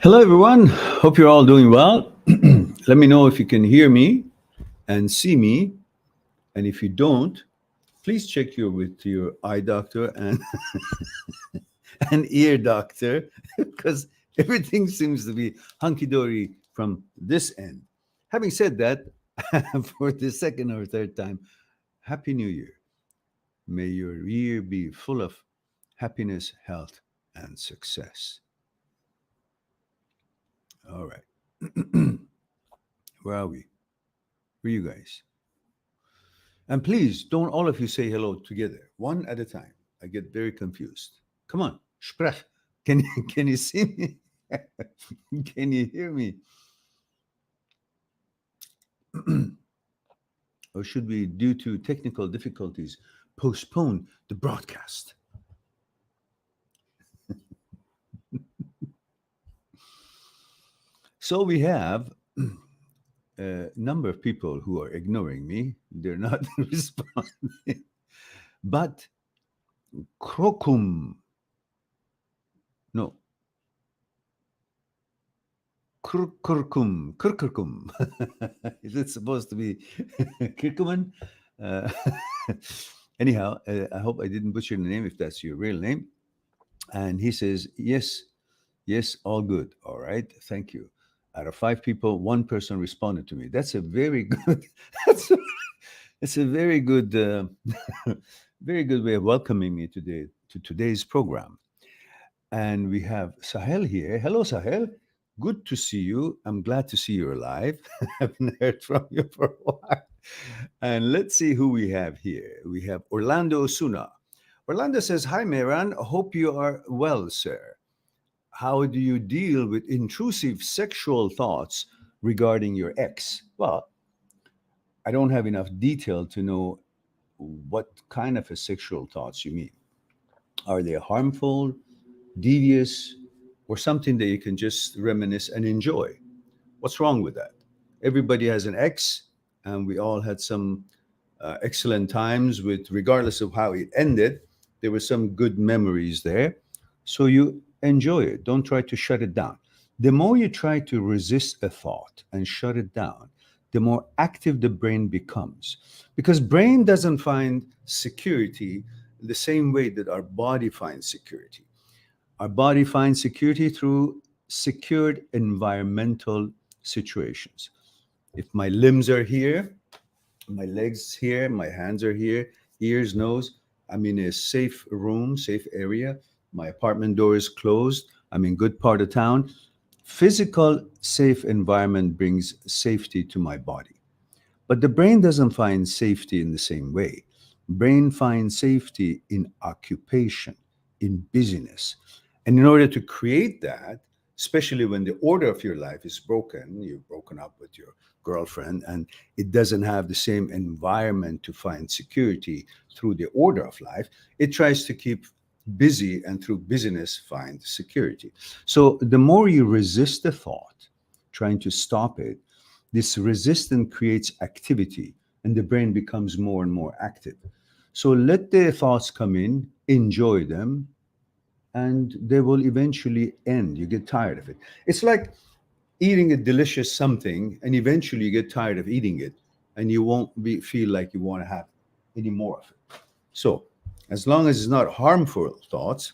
Hello, everyone. Hope you're all doing well. Let me know if you can hear me and see me. And if you don't, please check with your eye doctor and an ear doctor because everything seems to be hunky dory from this end. Having said that, for the second or third time, Happy New Year. May your year be full of happiness, health, and success. All right. Where are we? Where are you guys? And please don't all of you say hello together, one at a time. I get very confused. Come on, sprech. Can you see me? Can you hear me? Or should we, due to technical difficulties, postpone the broadcast? So we have a number of people who are ignoring me. They're not responding. But Krokum, no, Kurkurkum. Is it supposed to be Kirkuman? Uh, anyhow, I hope I didn't butcher the name if that's your real name. And he says, yes, yes, all good. All right, thank you. Out of 5 people, 1 person responded to me. That's a very good. That's a, it's a very good, very good way of welcoming me today to today's program. And we have Sahel here. Hello, Sahel. Good to see you. I'm glad to see you're alive. I haven't heard from you for a while. And let's see who we have here. We have Orlando Osuna. Orlando says, Hi, Mehran. Hope you are well, sir. How do you deal with intrusive sexual thoughts regarding your ex? Well, I don't have enough detail to know what kind of a sexual thoughts you mean. Are they harmful, devious, or something that you can just reminisce and enjoy? What's wrong with that? Everybody has an ex, and we all had some excellent times with, regardless of how it ended, there were some good memories there. So you enjoy it. Don't try to shut it down. The more you try to resist a thought and shut it down, the more active the brain becomes. Because brain doesn't find security the same way that our body finds security. Our body finds security through secured environmental situations. If my limbs are here, my legs here, my hands are here, ears, nose, I'm in a safe room, safe area. My apartment door is closed. I'm in good part of town. Physical safe environment brings safety to my body. But the brain doesn't find safety in the same way. Brain finds safety in occupation, in busyness. And in order to create that, especially when the order of your life is broken, you've broken up with your girlfriend, and it doesn't have the same environment to find security through the order of life, it tries to keep busy and through busyness find security. So the more you resist the thought, trying to stop it, this resistance creates activity and the brain becomes more and more active. So let the thoughts come in, enjoy them, and they will eventually end. You get tired of it. It's like eating a delicious something, and eventually you get tired of eating it, and you won't feel like you want to have any more of it. So, as long as it's not harmful thoughts,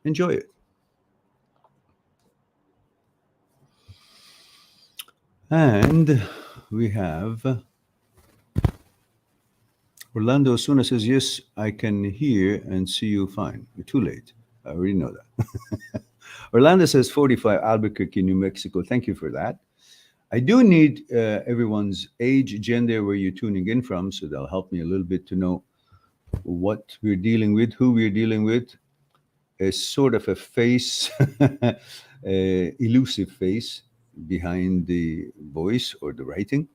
enjoy it. And we have Orlando Osuna says, Yes, I can hear and see you fine. You're too late. I already know that. Orlando says 45, Albuquerque, New Mexico. Thank you for that. I do need everyone's age, gender, where you're tuning in from, so that'll help me a little bit to know what we're dealing with, who we're dealing with. A sort of a face, a elusive face behind the voice or the writing.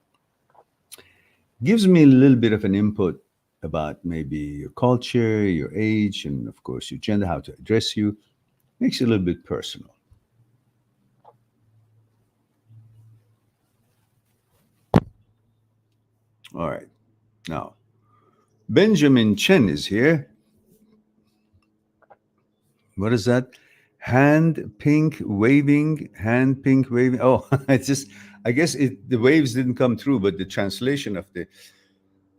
Gives me a little bit of an input about maybe your culture, your age, and of course your gender, how to address you. Makes it a little bit personal. All right. Now, Benjamin Chen is here. What is that? Hand pink waving, hand pink waving. Oh, it's just, I guess the waves didn't come through, but the translation of the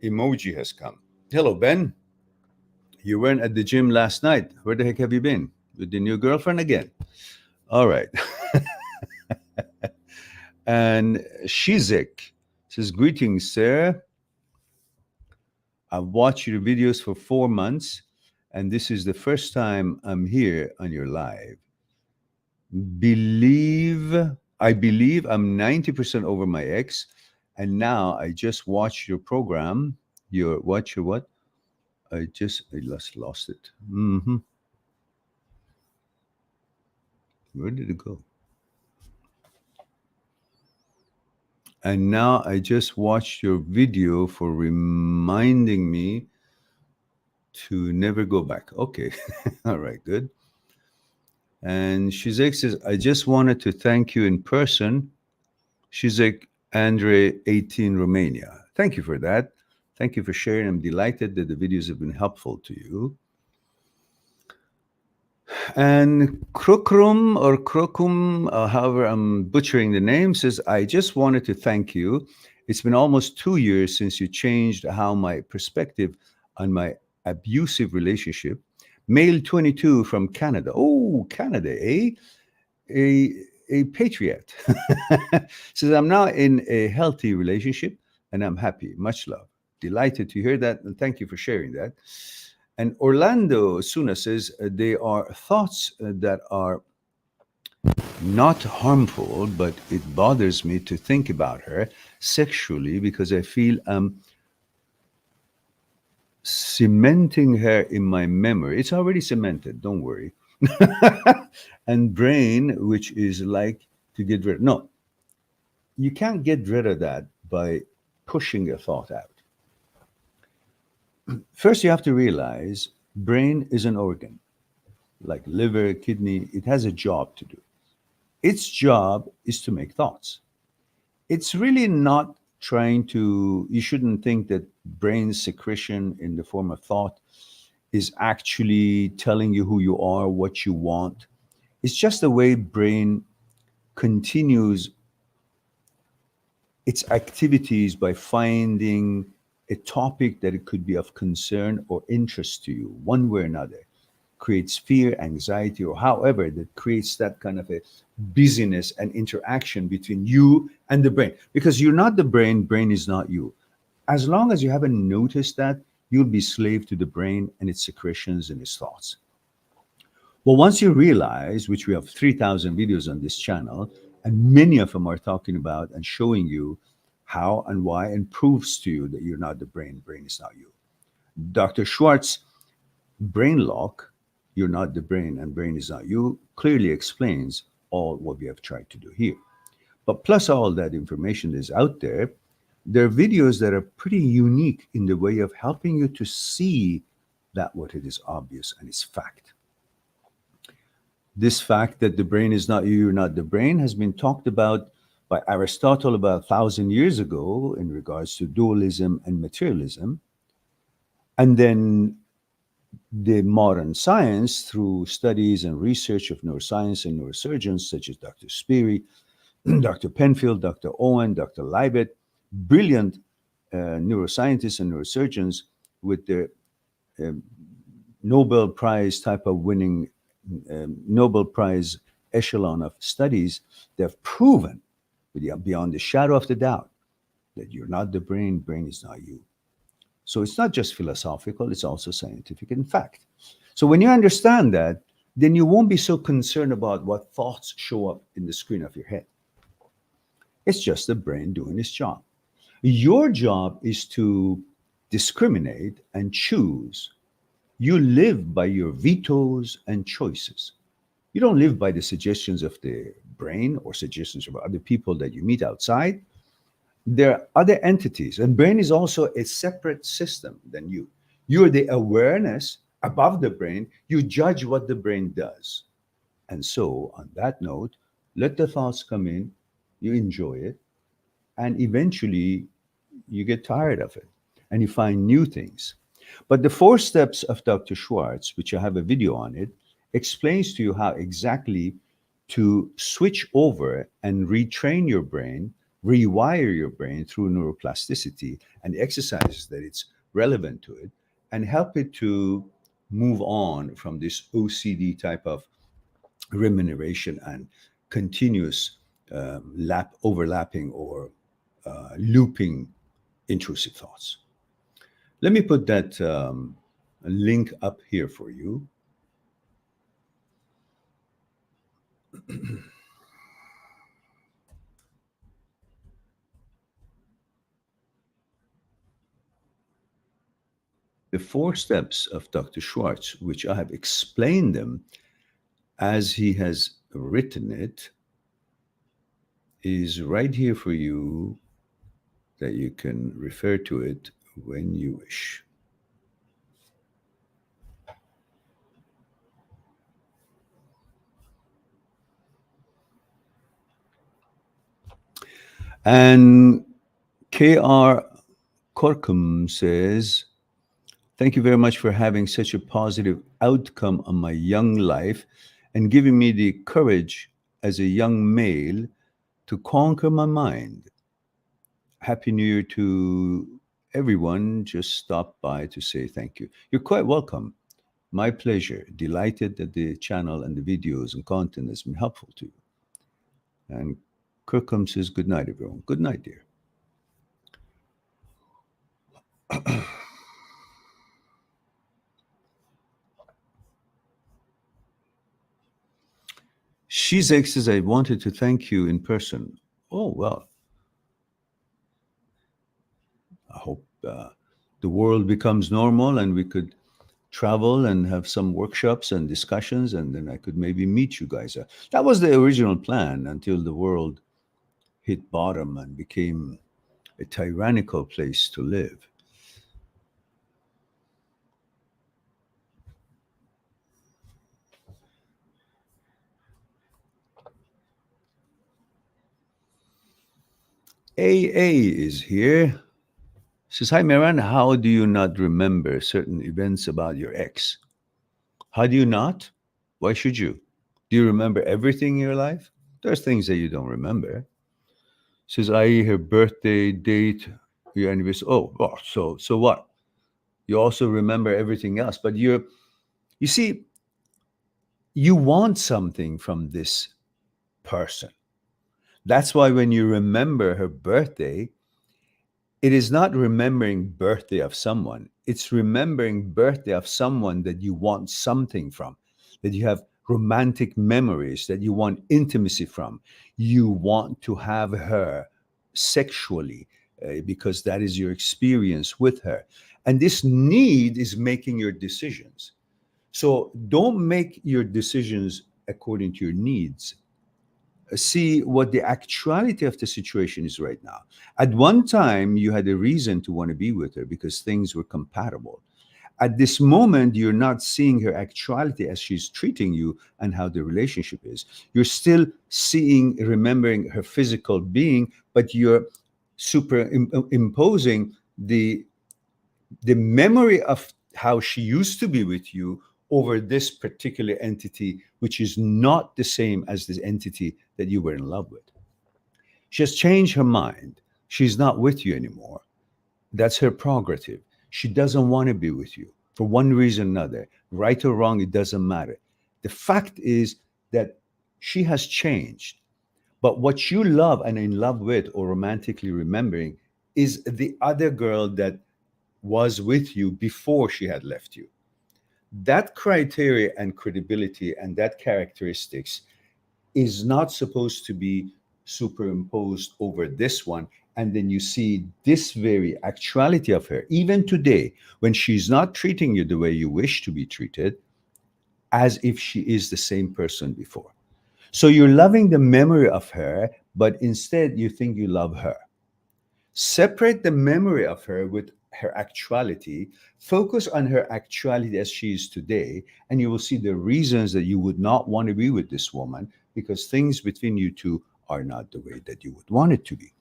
emoji has come. Hello, Ben. You weren't at the gym last night. Where the heck have you been? With the new girlfriend again? All right. And Shizek says, greetings, sir. I've watched your videos for 4 months, and this is the first time I'm here on your live. Believe I believe I'm 90% over my ex, and now I just watched your program. Your watch your what? I just lost it. Where did it go? And now I just watched your video for reminding me to never go back. Okay. All right, good. And Shizek says, I just wanted to thank you in person. Shizek Andre 18 Romania. Thank you for that. Thank you for sharing. I'm delighted that the videos have been helpful to you. And Krokrum or Krokum, however I'm butchering the name, says, I just wanted to thank you. It's been almost 2 years since you changed how my perspective on my abusive relationship. Male 22 from Canada. Oh, Canada, eh? A patriot. Says, I'm now in a healthy relationship and I'm happy. Much love. Delighted to hear that. And thank you for sharing that. And Orlando Suna says, they are thoughts that are not harmful, but it bothers me to think about her sexually because I feel I'm cementing her in my memory. It's already cemented, don't worry. And brain, which is like to get rid. No, you can't get rid of that by pushing a thought out. First, you have to realize brain is an organ, like liver, kidney. It has a job to do. Its job is to make thoughts. It's really not trying to, you shouldn't think that brain secretion in the form of thought is actually telling you who you are, what you want. It's just the way brain continues its activities by finding a topic that it could be of concern or interest to you, one way or another. Creates fear, anxiety, or however that creates that kind of a busyness and interaction between you and the brain. Because you're not the brain, brain is not you. As long as you haven't noticed that, you'll be slave to the brain and its secretions and its thoughts. Well, once you realize, which we have 3,000 videos on this channel, and many of them are talking about and showing you how and why and proves to you that you're not the brain, brain is not you. Dr. Schwartz, brain lock, you're not the brain and brain is not you, clearly explains all what we have tried to do here. But plus all that information is out there, there are videos that are pretty unique in the way of helping you to see that what it is obvious and it's fact. This fact that the brain is not you, you're not the brain, has been talked about by Aristotle about 1,000 years ago in regards to dualism and materialism. And then the modern science, through studies and research of neuroscience and neurosurgeons such as Dr. Speary, Dr. Penfield, Dr. Owen, Dr. Libet, brilliant neuroscientists and neurosurgeons with their Nobel Prize type of winning Nobel Prize echelon of studies, they've proven beyond the shadow of the doubt that you're not the brain, brain is not you. So it's not just philosophical, it's also scientific in fact. So when you understand that, then you won't be so concerned about what thoughts show up in the screen of your head. It's just the brain doing its job. Your job is to discriminate and choose. You live by your vetoes and choices. You don't live by the suggestions of the brain or suggestions of other people that you meet outside. There are other entities, and brain is also a separate system than you. You're the awareness above the brain. You judge what the brain does. And so, on that note, let the thoughts come in, you enjoy it, and eventually you get tired of it and you find new things. But the 4 steps of Dr. Schwartz, which I have a video on it, explains to you how exactly to switch over and retrain your brain, rewire your brain through neuroplasticity and exercises that it's relevant to it, and help it to move on from this OCD type of remuneration and continuous overlapping or looping intrusive thoughts. Let me put that link up here for you. The four steps of Dr. Schwartz, which I have explained them as he has written it, is right here for you that you can refer to it when you wish. And K.R. Corkum says, thank you very much for having such a positive outcome on my young life and giving me the courage as a young male to conquer my mind. Happy New Year to everyone. Just stopped by to say thank you. You're quite welcome. My pleasure. Delighted that the channel and the videos and content has been helpful to you. And Kirkham says, good night, everyone. Good night, dear. Shizek says, I wanted to thank you in person. Oh, well. I hope the world becomes normal and we could travel and have some workshops and discussions, and then I could maybe meet you guys. That was the original plan until the world hit bottom and became a tyrannical place to live. AA is here. Says, hi, Meran, how do you not remember certain events about your ex? How do you not? Why should you? Do you remember everything in your life? There's things that you don't remember. Says, I.e., her birthday date, your anniversary. Oh, well, so what? You also remember everything else, but you see, you want something from this person. That's why when you remember her birthday, it is not remembering birthday of someone. It's remembering birthday of someone that you want something from, that you have romantic memories, that you want intimacy from. You want to have her sexually because that is your experience with her. And this need is making your decisions. So don't make your decisions according to your needs. See what the actuality of the situation is right now. At one time, you had a reason to want to be with her because things were compatible. At this moment, you're not seeing her actuality as she's treating you and how the relationship is. You're still seeing, remembering her physical being, but you're superimposing the memory of how she used to be with you over this particular entity, which is not the same as this entity that you were in love with. She has changed her mind. She's not with you anymore. That's her prerogative. She doesn't want to be with you for one reason or another. Right or wrong, it doesn't matter. The fact is that she has changed. But what you love and in love with or romantically remembering is the other girl that was with you before she had left you. That criteria and credibility and that characteristics is not supposed to be superimposed over this one. And then you see this very actuality of her, even today, when she's not treating you the way you wish to be treated, as if she is the same person before. So you're loving the memory of her, but instead you think you love her. Separate the memory of her with her actuality, focus on her actuality as she is today, and you will see the reasons that you would not want to be with this woman because things between you two are not the way that you would want it to be.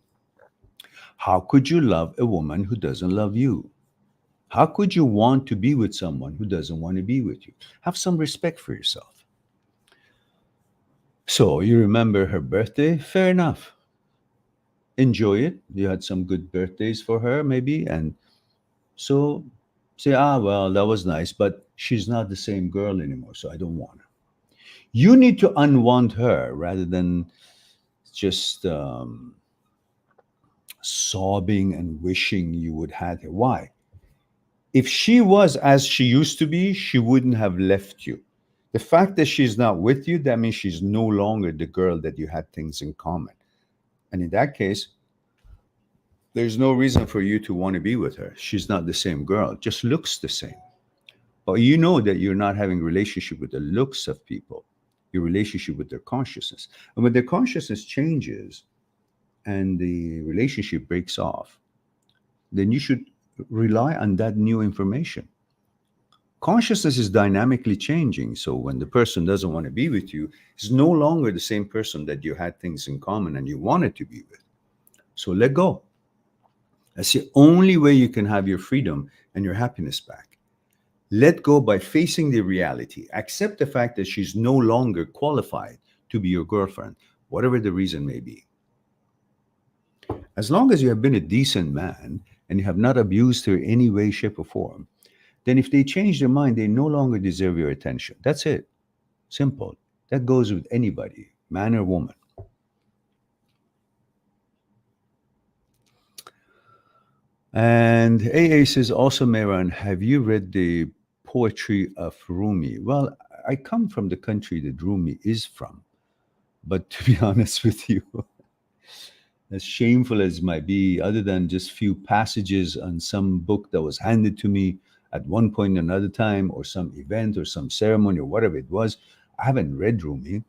How could you love a woman who doesn't love you? How could you want to be with someone who doesn't want to be with you? Have some respect for yourself. So you remember her birthday? Fair enough. Enjoy it. You had some good birthdays for her, maybe. And so say, well, that was nice, but she's not the same girl anymore. So I don't want her. You need to unwant her rather than just sobbing and wishing you would had her. Why? If she was as she used to be, she wouldn't have left you. The fact that she's not with you, that means she's no longer the girl that you had things in common. And in that case, there's no reason for you to want to be with her. She's not the same girl, just looks the same. But you know that you're not having a relationship with the looks of people, your relationship with their consciousness. And when their consciousness changes and the relationship breaks off, then you should rely on that new information. Consciousness is dynamically changing. So when the person doesn't want to be with you, it's no longer the same person that you had things in common and you wanted to be with. So let go. That's the only way you can have your freedom and your happiness back. Let go by facing the reality. Accept the fact that she's no longer qualified to be your girlfriend, whatever the reason may be. As long as you have been a decent man and you have not abused her in any way, shape, or form, then if they change their mind, they no longer deserve your attention. That's it. Simple. That goes with anybody, man or woman. And AA says, also, Mehran, have you read the poetry of Rumi? Well, I come from the country that Rumi is from. But to be honest with you, as shameful as it might be, other than just few passages on some book that was handed to me at one point or another time, or some event or some ceremony or whatever it was, I haven't read Rumi.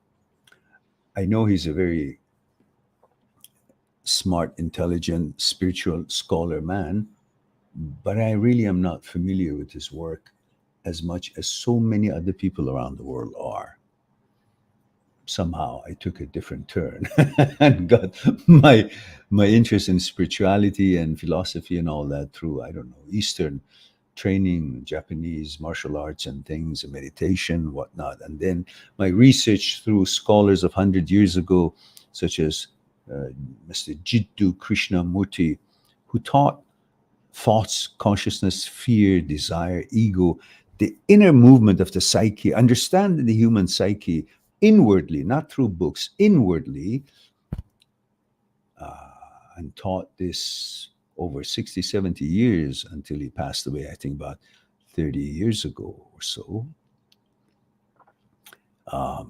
I know he's a very smart, intelligent, spiritual scholar man, but I really am not familiar with his work as much as so many other people around the world are. Somehow I took a different turn and got my interest in spirituality and philosophy and all that through, I don't know, Eastern training, Japanese martial arts and things, and meditation, whatnot. And then my research through scholars of 100 years ago, such as Mr. Jiddu Krishnamurti, who taught thoughts, consciousness, fear, desire, ego, the inner movement of the psyche, understanding the human psyche inwardly, not through books, inwardly, and taught this over 60, 70 years until he passed away, I think about 30 years ago or so.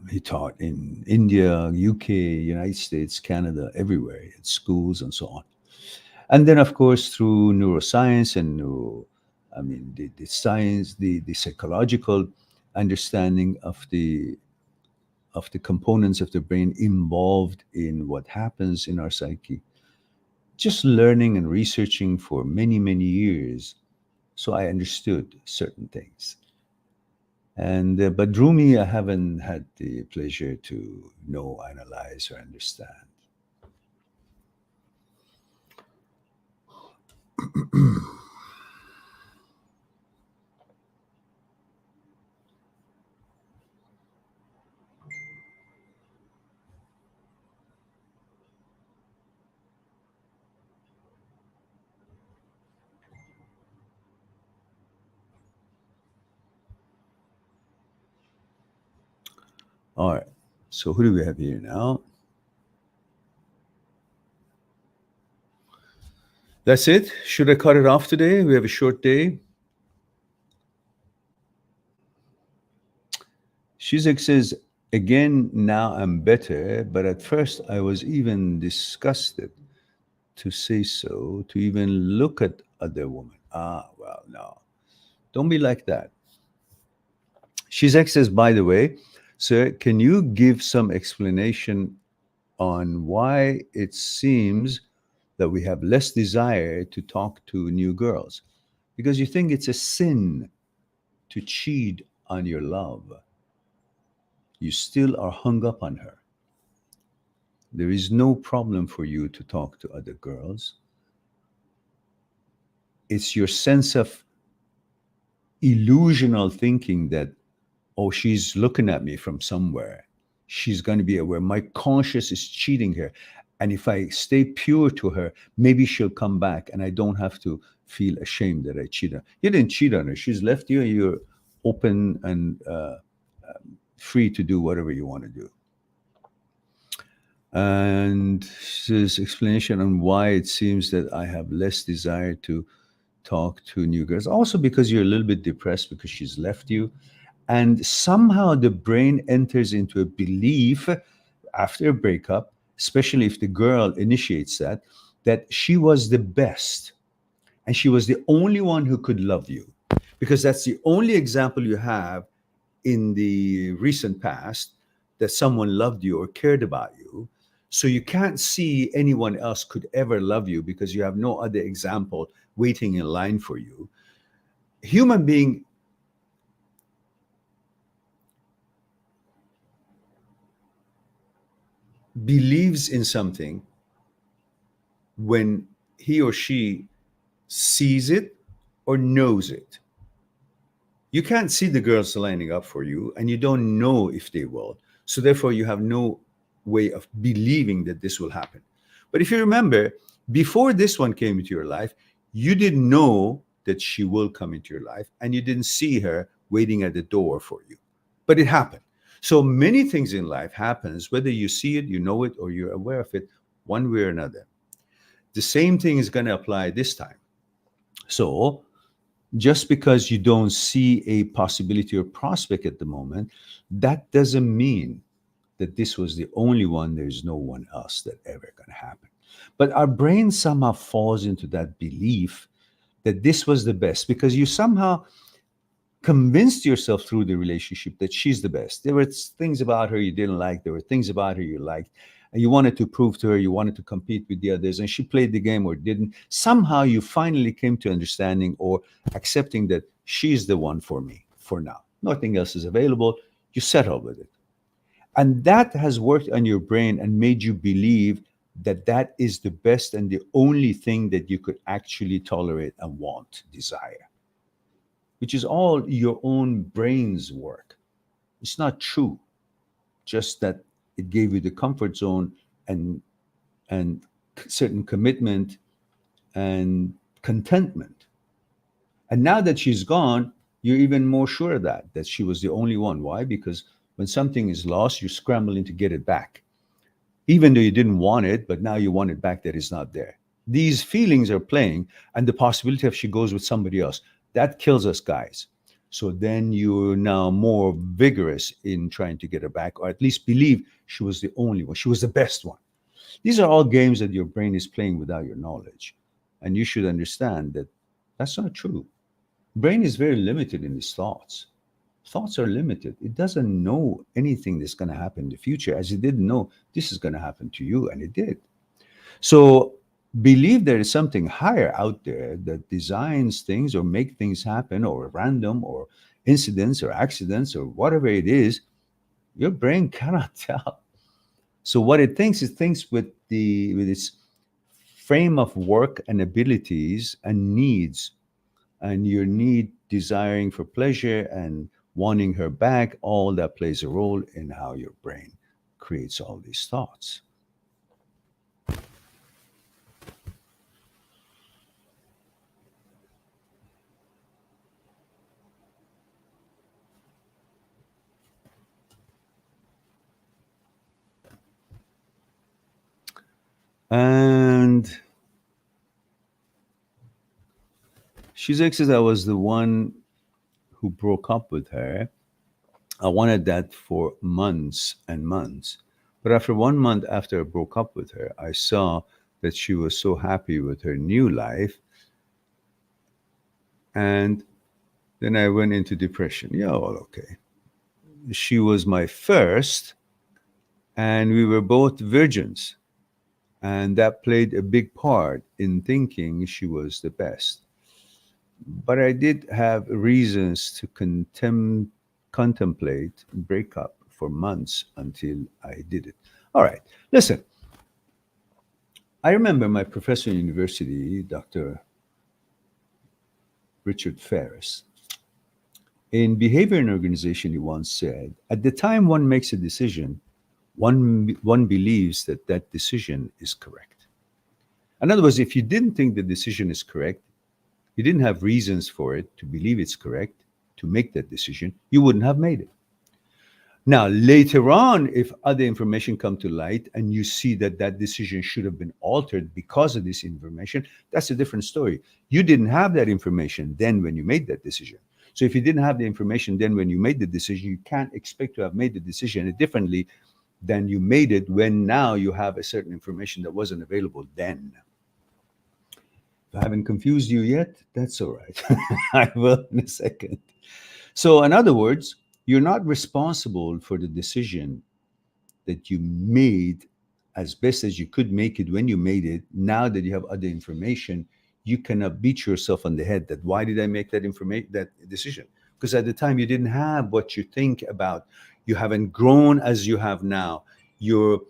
He taught in India, UK, United States, Canada, everywhere, at schools and so on. And then, of course, through neuroscience and the science, the psychological understanding of the components of the brain involved in what happens in our psyche. Just learning and researching for many, many years, so I understood certain things. And but Rumi, I haven't had the pleasure to know, analyze, or understand. All right. So who do we have here now? That's it. Should I cut it off today? We have a short day. Shizek says, again, now I'm better, but at first I was even disgusted to say so, to even look at other women. Well, no. Don't be like that. Shizek says, by the way, sir, can you give some explanation on why it seems that we have less desire to talk to new girls? Because you think it's a sin to cheat on your love. You still are hung up on her. There is no problem for you to talk to other girls. It's your sense of illusional thinking that, oh, she's looking at me from somewhere. she's going to be aware. My conscious is cheating her. And if I stay pure to her, maybe she'll come back and I don't have to feel ashamed that I cheated on her. You didn't cheat on her. She's left you and you're open and free to do whatever you want to do. And his explanation on why it seems that I have less desire to talk to new girls. Also because you're a little bit depressed because she's left you. And somehow the brain enters into a belief after a breakup, especially if the girl initiates that, that she was the best and she was the only one who could love you. Because that's the only example you have in the recent past that someone loved you or cared about you. So you can't see anyone else could ever love you because you have no other example waiting in line for you. Human being believes in something when he or she sees it or knows it. You can't see the girls lining up for you and you don't know if they will. So therefore you have no way of believing that this will happen. But if you remember, before this one came into your life, you didn't know that she will come into your life and you didn't see her waiting at the door for you. But it happened. So many things in life happens, whether you see it, you know it, or you're aware of it, one way or another. The same thing is going to apply this time. So just because you don't see a possibility or prospect at the moment, that doesn't mean that this was the only one. There's no one else that ever going to happen. But our brain somehow falls into that belief that this was the best because you somehow convinced yourself through the relationship that she's the best. There were things about her you didn't like. There were things about her you liked. And you wanted to prove to her, you wanted to compete with the others, and she played the game or didn't. Somehow you finally came to understanding or accepting that she's the one for me for now. Nothing else is available. You settle with it. And that has worked on your brain and made you believe that that is the best and the only thing that you could actually tolerate and want, desire, which is all your own brain's work. It's not true, just that it gave you the comfort zone and certain commitment and contentment. And now that she's gone, you're even more sure of that she was the only one. Why? Because when something is lost, you're scrambling to get it back. Even though you didn't want it, but now you want it back that is not there. These feelings are playing, and the possibility of she goes with somebody else, that kills us guys. So then you're now more vigorous in trying to get her back, or at least believe she was the only one. She was the best one. These are all games that your brain is playing without your knowledge. And you should understand that that's not true. Brain is very limited in its thoughts. Thoughts are limited. It doesn't know anything that's going to happen in the future, as it didn't know this is going to happen to you, and it did. So believe there is something higher out there that designs things or make things happen, or random or incidents or accidents or whatever it is. Your brain cannot tell. So what it thinks with its frame of work and abilities and needs, and your need desiring for pleasure and wanting her back, all that plays a role in how your brain creates all these thoughts. And she says I was the one who broke up with her. I wanted that for months and months. But after 1 month after I broke up with her, I saw that she was so happy with her new life. And then I went into depression. Yeah, well, okay. She was my first, and we were both virgins. And that played a big part in thinking she was the best. But I did have reasons to contemplate breakup for months until I did it. All right, listen. I remember my professor in university, Dr. Richard Ferris. In Behavior and Organization, he once said, at the time one makes a decision, one believes that that decision is correct. In other words, if you didn't think the decision is correct, you didn't have reasons for it to believe it's correct, to make that decision, you wouldn't have made it. Now, later on, if other information come to light and you see that that decision should have been altered because of this information, that's a different story. You didn't have that information then when you made that decision. So if you didn't have the information then when you made the decision, you can't expect to have made the decision differently than you made it when now you have a certain information that wasn't available then. If I haven't confused you yet, that's all right. I will in a second. So, in other words, you're not responsible for the decision that you made as best as you could make it when you made it. Now that you have other information, you cannot beat yourself on the head that why did I make that information, that decision? Because at the time you didn't have what you think about. You haven't grown as you have now. You're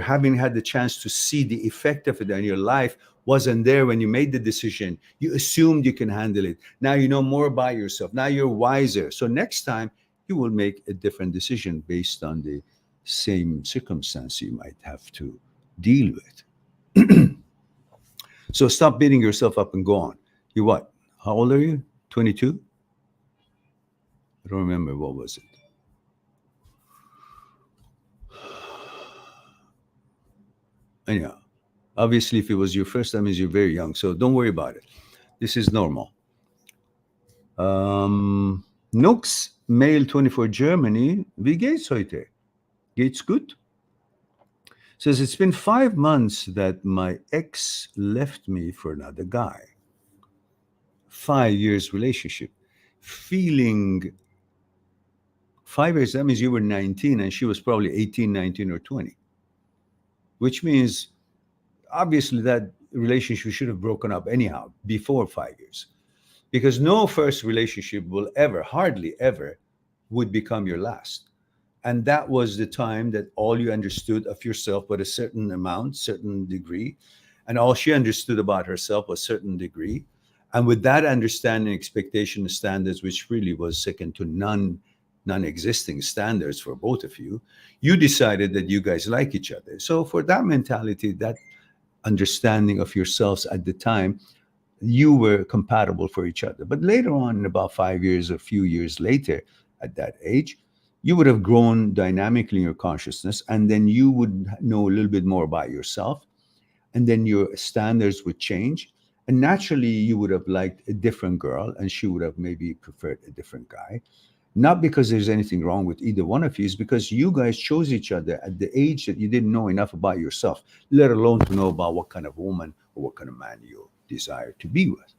having had the chance to see the effect of it in your life wasn't there when you made the decision. You assumed you can handle it. Now you know more about yourself. Now you're wiser. So next time you will make a different decision based on the same circumstance you might have to deal with. So stop beating yourself up and go on. You what? How old are you? 22? I don't remember. What was it? Anyhow, obviously, if it was your first time, is you're very young. So don't worry about it. This is normal. Nux, Mail 24 Germany. Wie geht's heute? Geht's gut? Says, it's been 5 months that my ex left me for another guy. 5 years relationship. Feeling 5 years, that means you were 19 and she was probably 18, 19, or 20. Which means, obviously, that relationship should have broken up anyhow before 5 years. Because no first relationship will ever, hardly ever, would become your last. And that was the time that all you understood of yourself was a certain amount, certain degree. And all she understood about herself was a certain degree. And with that understanding, expectation, standards, which really was second to none, non-existing standards for both of you, you decided that you guys like each other. So for that mentality, that understanding of yourselves at the time, you were compatible for each other. But later on, in about 5 years, a few years later, at that age, you would have grown dynamically in your consciousness, and then you would know a little bit more about yourself, and then your standards would change. And naturally, you would have liked a different girl, and she would have maybe preferred a different guy. Not because there's anything wrong with either one of you, it's because you guys chose each other at the age that you didn't know enough about yourself, let alone to know about what kind of woman or what kind of man you desire to be with.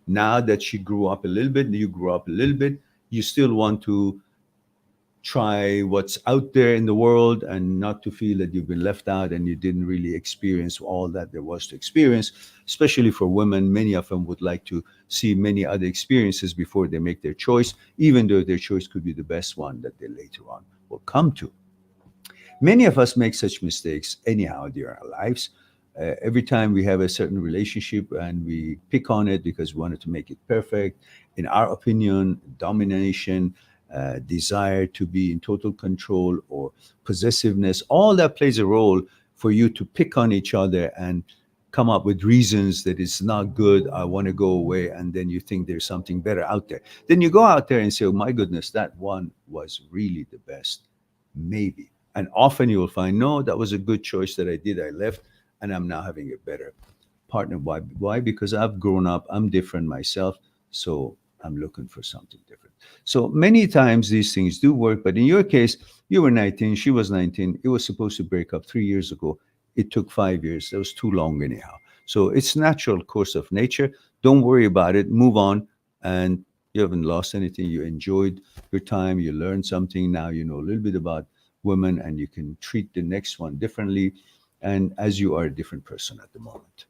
Now that she grew up a little bit, you grew up a little bit, you still want to try what's out there in the world and not to feel that you've been left out and you didn't really experience all that there was to experience. Especially for women, many of them would like to see many other experiences before they make their choice, even though their choice could be the best one that they later on will come to. Many of us make such mistakes anyhow during our lives. Every time we have a certain relationship and we pick on it because we wanted to make it perfect, in our opinion, domination, desire to be in total control, or possessiveness, all that plays a role for you to pick on each other and come up with reasons that it's not good, I want to go away, and then you think there's something better out there. Then you go out there and say, oh my goodness, that one was really the best, maybe. And often you will find, no, that was a good choice that I did, I left, and I'm now having a better partner. Why? Because I've grown up, I'm different myself, so I'm looking for something different. So many times these things do work, but in your case, you were 19, she was 19. It was supposed to break up 3 years ago. It took 5 years. That was too long anyhow. So it's natural course of nature. Don't worry about it. Move on. And you haven't lost anything. You enjoyed your time. You learned something. Now you know a little bit about women, and you can treat the next one differently. And as you are a different person at the moment.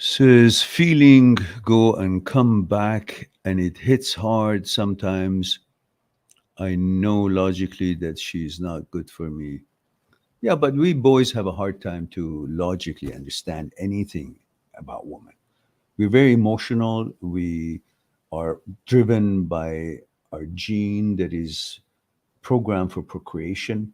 Says, feeling go and come back, and it hits hard sometimes. I know logically that she's not good for me. Yeah, but we boys have a hard time to logically understand anything about women. We're very emotional. We are driven by our gene that is programmed for procreation.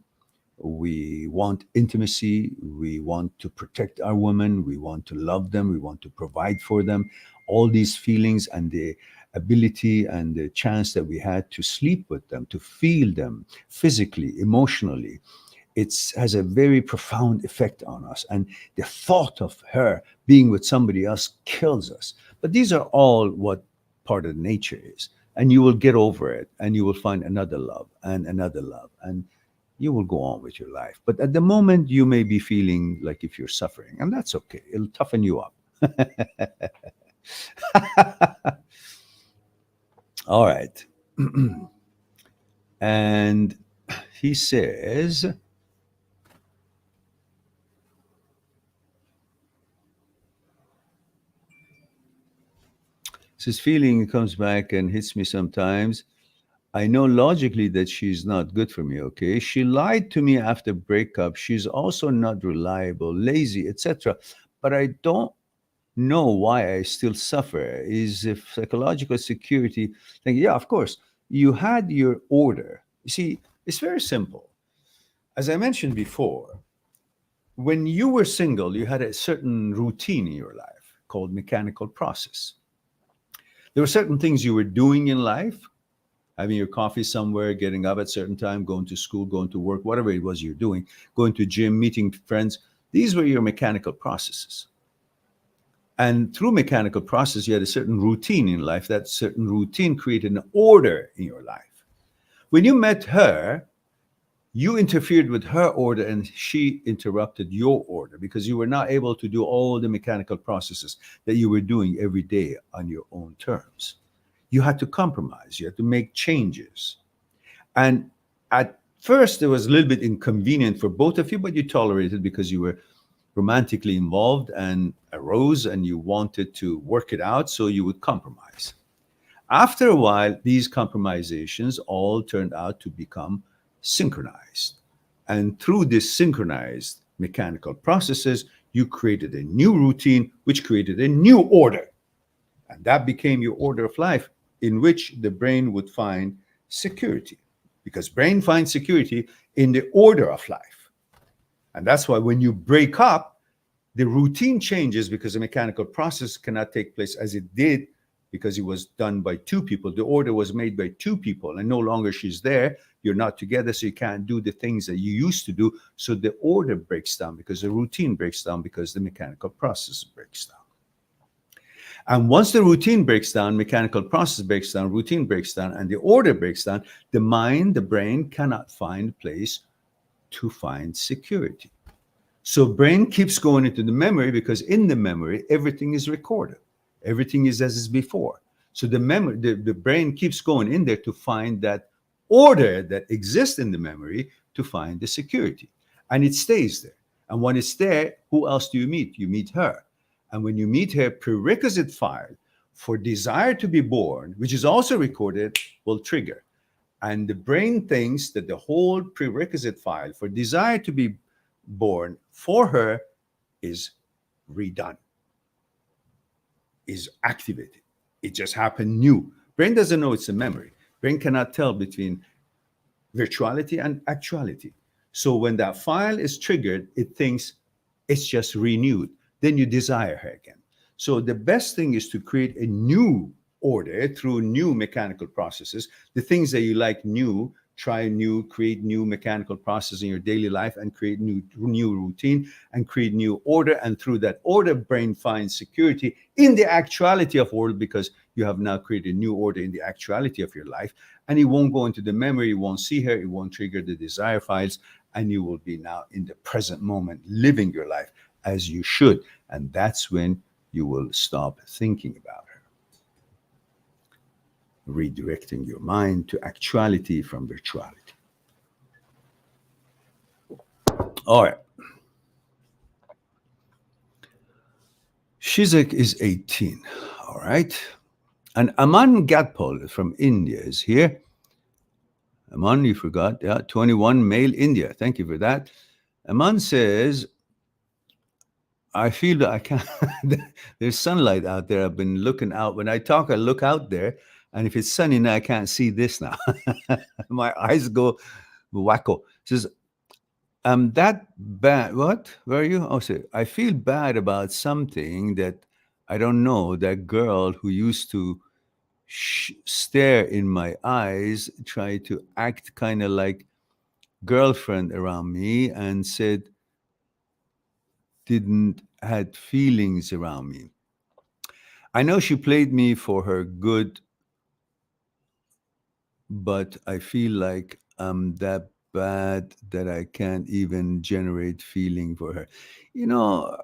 We want intimacy. We want to protect our women. We want to love them. We want to provide for them. All these feelings and the ability and the chance that we had to sleep with them, to feel them physically, emotionally, it has a very profound effect on us. And the thought of her being with somebody else kills us. But these are all what part of nature is. And you will get over it and you will find another love and another love. And you will go on with your life. But at the moment, you may be feeling like if you're suffering, and that's okay. It'll toughen you up. All right. And he says, this feeling comes back and hits me sometimes. I know logically that she's not good for me, okay? She lied to me after breakup. She's also not reliable, lazy, etc. But I don't know why I still suffer. Is if psychological security thing? Yeah, of course. You had your order. You see, it's very simple. As I mentioned before, when you were single, you had a certain routine in your life called mechanical process. There were certain things you were doing in life, having your coffee somewhere, getting up at a certain time, going to school, going to work, whatever it was you're doing, going to gym, meeting friends. These were your mechanical processes. And through mechanical process, you had a certain routine in life. That certain routine created an order in your life. When you met her, you interfered with her order and she interrupted your order because you were not able to do all the mechanical processes that you were doing every day on your own terms. You had to compromise, you had to make changes. And at first, it was a little bit inconvenient for both of you, but you tolerated because you were romantically involved and arose and you wanted to work it out, so you would compromise. After a while, these compromisations all turned out to become synchronized. And through this synchronized mechanical processes, you created a new routine, which created a new order. And that became your order of life in which the brain would find security. Because brain finds security in the order of life. And that's why when you break up, the routine changes because the mechanical process cannot take place as it did because it was done by two people. The order was made by two people and no longer she's there. You're not together, so you can't do the things that you used to do. So the order breaks down because the routine breaks down because the mechanical process breaks down. And once the routine breaks down, mechanical process breaks down, routine breaks down, and the order breaks down, the mind, the brain cannot find a place to find security. So brain keeps going into the memory because in the memory, everything is recorded. Everything is as is before. So the memory, the brain keeps going in there to find that order that exists in the memory to find the security. And it stays there. And when it's there, who else do you meet? You meet her. And when you meet her, prerequisite file for desire to be born, which is also recorded, will trigger. And the brain thinks that the whole prerequisite file for desire to be born for her is redone, is activated. It just happened new. Brain doesn't know it's a memory. Brain cannot tell between virtuality and actuality. So when that file is triggered, it thinks it's just renewed. Then you desire her again. So the best thing is to create a new order through new mechanical processes. The things that you like new, try new, create new mechanical process in your daily life and create new routine and create new order. And through that order, brain finds security in the actuality of world because you have now created a new order in the actuality of your life. And it won't go into the memory, you won't see her, it won't trigger the desire files, and you will be now in the present moment living your life as you should. And that's when you will stop thinking about her. Redirecting your mind to actuality from virtuality. All right. Shizak is 18. All right. And Aman Gatpal from India is here. Aman, you forgot. Yeah, 21, male, India. Thank you for that. Aman says, I feel that I can't. There's sunlight out there. I've been looking out. When I talk, I look out there, and if it's sunny now, I can't see this now. My eyes go wacko. Says, I'm that bad. What? Where are you? Oh, say, I feel bad about something that I don't know. That girl who used to stare in my eyes, try to act kind of like girlfriend around me, and said didn't had feelings around me. I know she played me for her good, but I feel like I'm that bad that I can't even generate feeling for her. You know,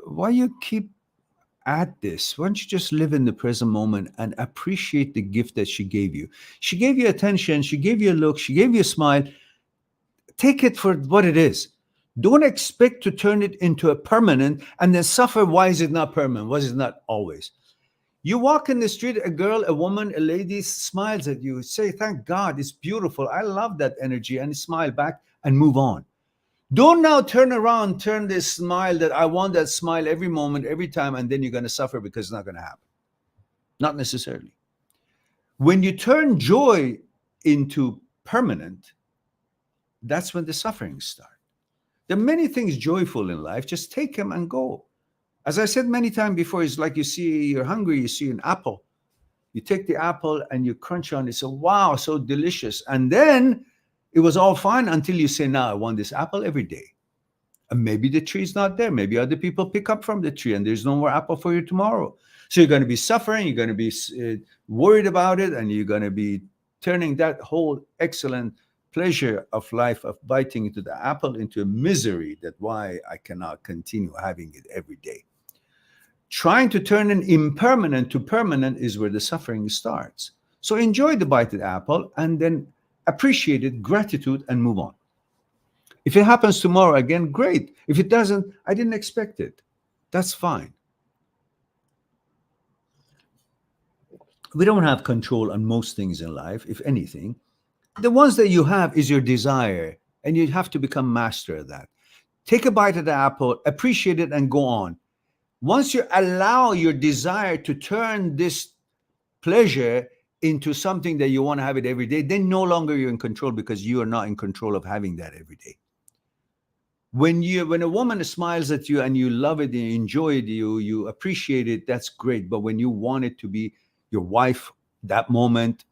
why you keep at this? Why don't you just live in the present moment and appreciate the gift that she gave you? She gave you attention, she gave you a look, she gave you a smile. Take it for what it is. Don't expect to turn it into a permanent and then suffer. Why is it not permanent? Why is it not always? You walk in the street, a girl, a woman, a lady smiles at you. Say, thank God, it's beautiful. I love that energy, and smile back and move on. Don't now turn around, turn this smile that I want that smile every moment, every time, and then you're going to suffer because it's not going to happen. Not necessarily. When you turn joy into permanent, that's when the sufferings start. There are many things joyful in life. Just take them and go. As I said many times before, it's like you're hungry, you see an apple. You take the apple and you crunch on it. So, wow, so delicious. And then it was all fine until you say, now I want this apple every day. And maybe the tree's not there. Maybe other people pick up from the tree and there's no more apple for you tomorrow. So you're going to be suffering. You're going to be worried about it. And you're going to be turning that whole excellent pleasure of life of biting into the apple into a misery that why I cannot continue having it every day. Trying to turn an impermanent to permanent is where the suffering starts. So enjoy the bite of the apple and then appreciate it, gratitude, and move on. If it happens tomorrow again, great. If it doesn't, I didn't expect it. That's fine. We don't have control on most things in life, if anything. The ones that you have is your desire, and you have to become master of that. Take a bite of the apple, appreciate it, and go on. Once you allow your desire to turn this pleasure into something that you want to have it every day, then no longer you're in control because you are not in control of having that every day. When a woman smiles at you and you love it, and you enjoy it, you appreciate it, that's great. But when you want it to be your wife that moment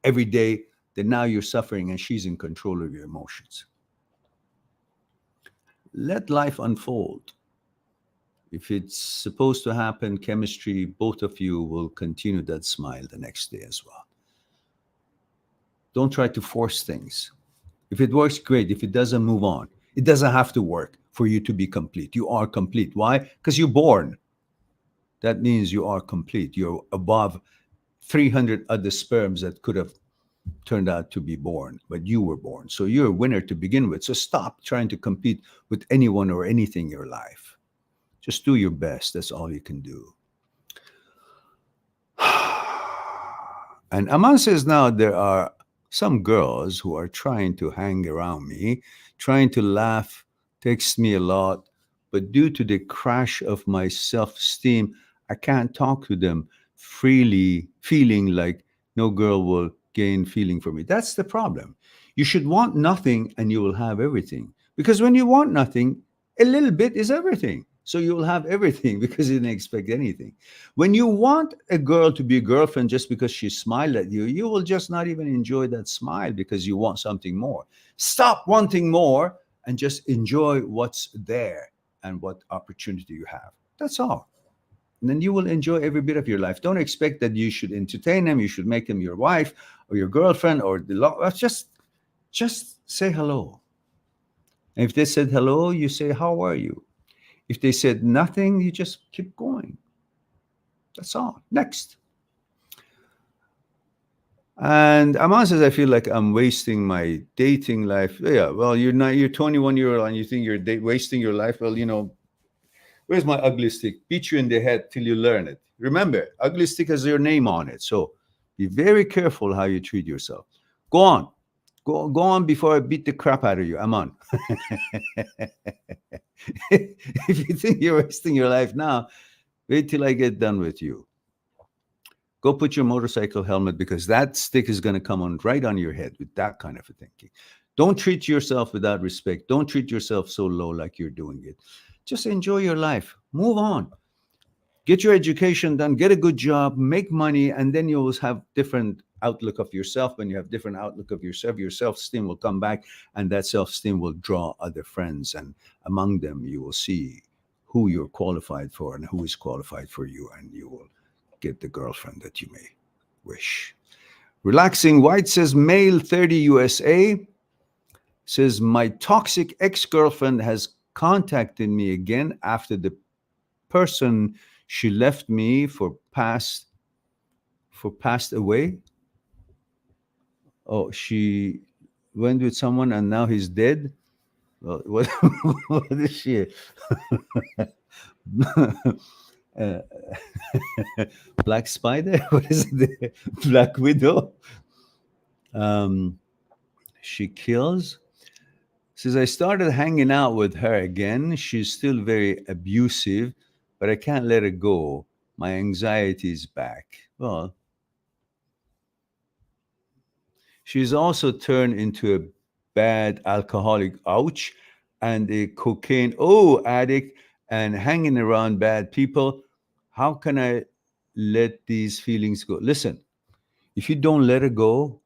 every day, then now you're suffering and she's in control of your emotions. Let life unfold. If it's supposed to happen, chemistry, both of you will continue that smile the next day as well. Don't try to force things. If it works, great. If it doesn't, move on. It doesn't have to work for you to be complete. You are complete. Why? Because you're born. That means you are complete. You're above 300 other sperms that could have turned out to be born, but you were born. So you're a winner to begin with. So stop trying to compete with anyone or anything in your life. Just do your best. That's all you can do. And Aman says now there are some girls who are trying to hang around me, trying to laugh, text me a lot, but due to the crash of my self-esteem, I can't talk to them freely, feeling like no girl will gain feeling for me. That's the problem. You should want nothing and you will have everything. Because when you want nothing, a little bit is everything. So you will have everything because you didn't expect anything. When you want a girl to be a girlfriend just because she smiled at you, you will just not even enjoy that smile because you want something more. Stop wanting more and just enjoy what's there and what opportunity you have. That's all. And then you will enjoy every bit of your life. Don't expect that you should entertain them, you should make them your wife or your girlfriend or just say hello. And if they said hello, you say, how are you? If they said nothing, you just keep going. That's all. Next. And Aman says, I feel like I'm wasting my dating life. Yeah, well, you're 21 years old and you think you're wasting your life. Well, where's my ugly stick? Beat you in the head till you learn it. Remember, ugly stick has your name on it. So be very careful how you treat yourself. Go on. Go on before I beat the crap out of you. I'm on. If you think you're wasting your life now, wait till I get done with you. Go put your motorcycle helmet, because that stick is going to come on right on your head with that kind of a thinking. Don't treat yourself without respect. Don't treat yourself so low like you're doing it. Just enjoy your life. Move on. Get your education done, get a good job, make money, and then you will have different outlook of yourself. When you have different outlook of yourself, your self-esteem will come back, and that self-esteem will draw other friends, and among them you will see who you're qualified for and who is qualified for you, and you will get the girlfriend that you may wish. Relaxing White says, male 30 USA says, my toxic ex-girlfriend has contacted me again after the person she left me for passed away. Oh, she went with someone and now he's dead. Well, what is she? uh, Black Spider? What is it? Black Widow? She kills. Says, I started hanging out with her again. She's still very abusive, but I can't let her go. My anxiety is back. Well, she's also turned into a bad alcoholic, ouch, and a cocaine, addict, and hanging around bad people. How can I let these feelings go? Listen, if you don't let her go,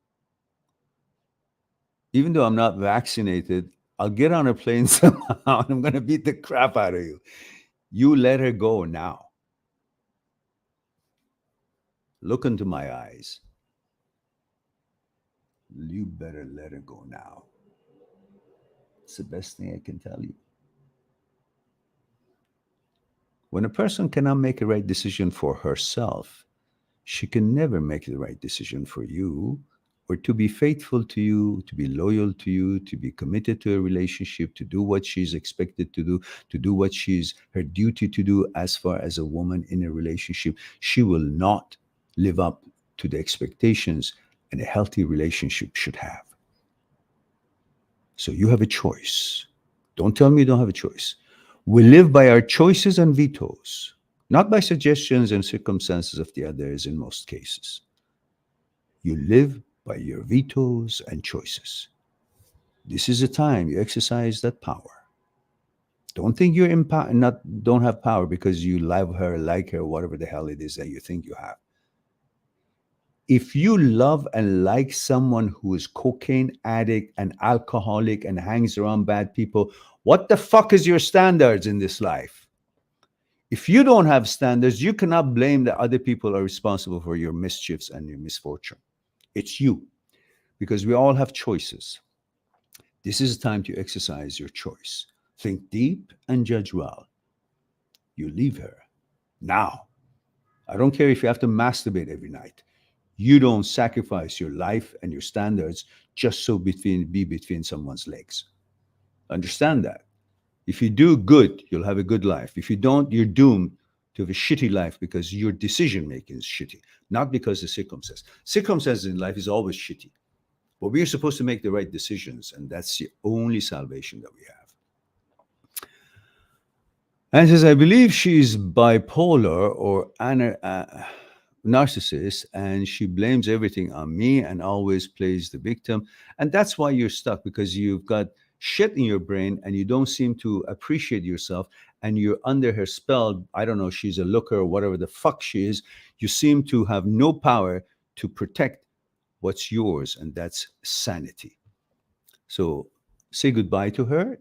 even though I'm not vaccinated, I'll get on a plane somehow and I'm going to beat the crap out of you. You let her go now. Look into my eyes. You better let her go now. It's the best thing I can tell you. When a person cannot make a right decision for herself, she can never make the right decision for you, or to be faithful to you, to be loyal to you, to be committed to a relationship, to do what she's expected to do what she's her duty to do as far as a woman in a relationship. She will not live up to the expectations and a healthy relationship should have. So you have a choice. Don't tell me you don't have a choice. We live by our choices and vetoes, not by suggestions and circumstances of the others in most cases. You live by your vetoes and choices. This is the time you exercise that power. Don't think you're don't have power because you love her, like her, whatever the hell it is that you think you have. If you love and like someone who is cocaine addict and alcoholic and hangs around bad people, what the fuck is your standards in this life? If you don't have standards, you cannot blame that other people are responsible for your mischiefs and your misfortune. It's you, because we all have choices. This is time to exercise your choice. Think deep and judge well. You leave her now. I don't care if you have to masturbate every night. You don't sacrifice your life and your standards just so be between someone's legs. Understand that. If you do good, you'll have a good life. If you don't, you're doomed to have a shitty life because your decision making is shitty, not because the circumstances in life is always shitty. But we're supposed to make the right decisions, and that's the only salvation that we have. And says, I believe she's bipolar or narcissist, and she blames everything on me and always plays the victim. And that's why you're stuck, because you've got shit in your brain and you don't seem to appreciate yourself, and you're under her spell. I don't know, she's a looker or whatever the fuck she is. You seem to have no power to protect what's yours, and that's sanity. So say goodbye to her.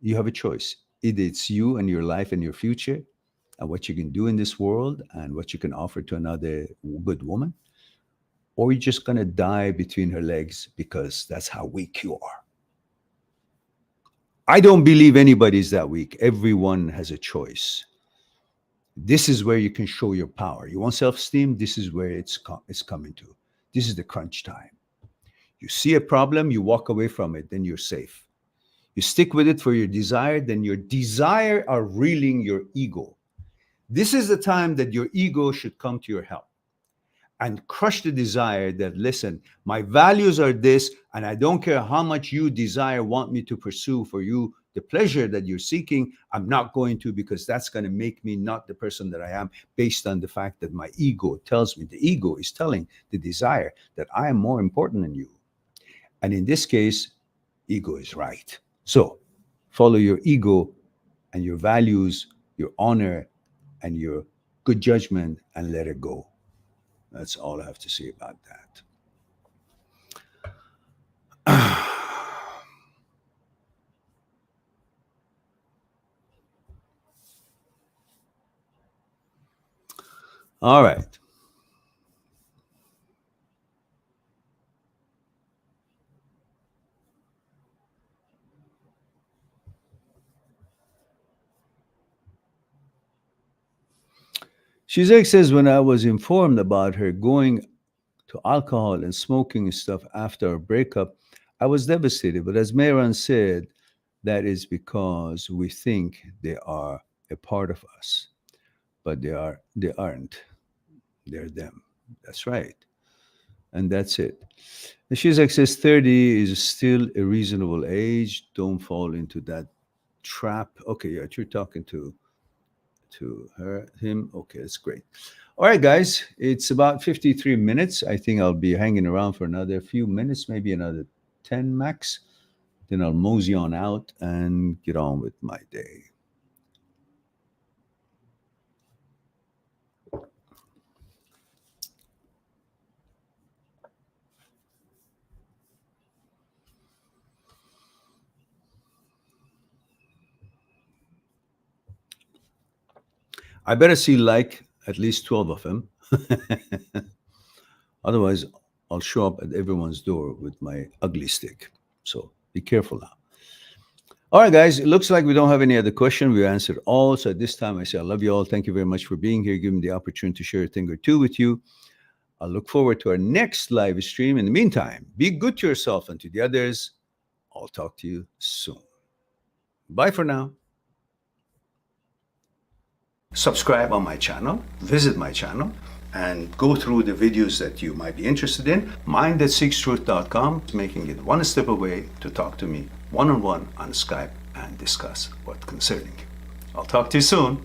You have a choice. Either it's you and your life and your future and what you can do in this world and what you can offer to another good woman, or you're just going to die between her legs because that's how weak you are. I don't believe anybody's that weak. Everyone has a choice. This is where you can show your power. You want self-esteem? This is where it's coming to. This is the crunch time. You see a problem, you walk away from it, then you're safe. You stick with it for your desire, then your desire are reeling your ego. This is the time that your ego should come to your help. and crush the desire that, listen, my values are this, and I don't care how much you desire, want me to pursue for you the pleasure that you're seeking. I'm not going to, because that's going to make me not the person that I am, based on the fact that my ego tells me, the ego is telling the desire that I am more important than you. And in this case, ego is right. So follow your ego and your values, your honor, and your good judgment, and let it go. That's all I have to say about that. All right. Shizek says, when I was informed about her going to alcohol and smoking and stuff after our breakup, I was devastated. But as Mehran said, that is because we think they are a part of us, but they aren't. They're them. That's right. And that's it. And Shizek says 30 is still a reasonable age. Don't fall into that trap. Okay, yeah, you're talking to him. Okay, that's great. All right, guys, it's about 53 minutes. I think I'll be hanging around for another few minutes, maybe another 10 max. Then I'll mosey on out and get on with my day. I better see like at least 12 of them. Otherwise, I'll show up at everyone's door with my ugly stick. So be careful now. All right, guys, it looks like we don't have any other question. We answered all. So at this time, I say I love you all. Thank you very much for being here, giving me the opportunity to share a thing or two with you. I look forward to our next live stream. In the meantime, be good to yourself and to the others. I'll talk to you soon. Bye for now. Subscribe on my channel, visit my channel, and go through the videos that you might be interested in. Mind@seekstruth.com is making it one step away to talk to me one-on-one on Skype and discuss what's concerning you. I'll talk to you soon.